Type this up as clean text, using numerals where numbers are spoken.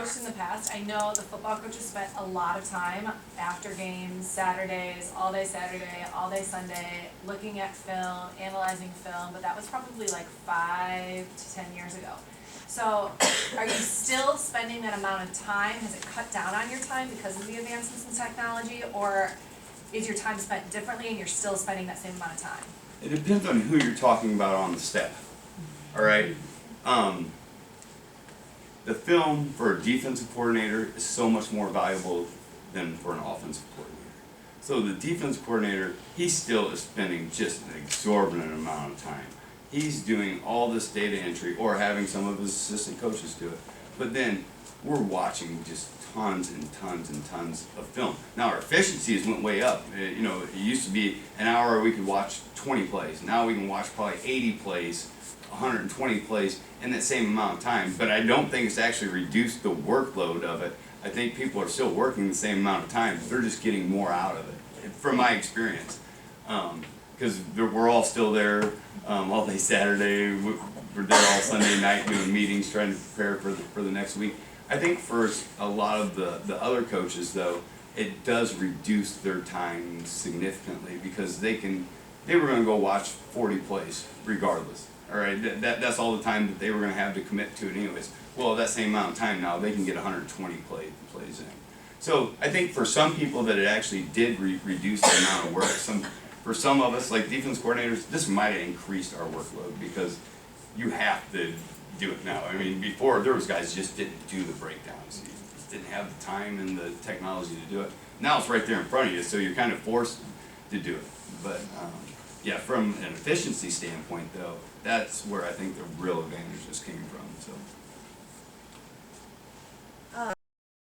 coached in the past, I know the football coaches spent a lot of time after games, Saturdays, all day Sunday, looking at film, analyzing film, but that was probably like 5 to 10 years ago. So are you still spending that amount of time? Has it cut down on your time because of the advancements in technology, or is your time spent differently and you're still spending that same amount of time? It depends on who you're talking about on the staff. All right. The film for a defensive coordinator is so much more valuable than for an offensive coordinator. So the defensive coordinator, he still is spending just an exorbitant amount of time. He's doing all this data entry or having some of his assistant coaches do it. But then we're watching just tons and tons and tons of film. Now our efficiency has went way up. It used to be an hour we could watch 20 plays. Now we can watch probably 80 plays, 120 plays in that same amount of time. But I don't think it's actually reduced the workload of it. I think people are still working the same amount of time. They're just getting more out of it, from my experience. Because we're all still there all day Saturday. We're there all Sunday night doing meetings, trying to prepare for the next week. I think for a lot of the other coaches, though, it does reduce their time significantly because they were going to go watch 40 plays regardless. All right, that's all the time that they were going to have to commit to it anyways. Well, that same amount of time now, they can get 120 plays in. So I think for some people that it actually did reduce the amount of work. For some of us, like defense coordinators, this might have increased our workload because you have to do it now. I mean, before there was guys just didn't do the breakdowns. You just didn't have the time and the technology to do it. Now it's right there in front of you, so you're kind of forced to do it. But yeah, from an efficiency standpoint, though, that's where I think the real advantages came from. So.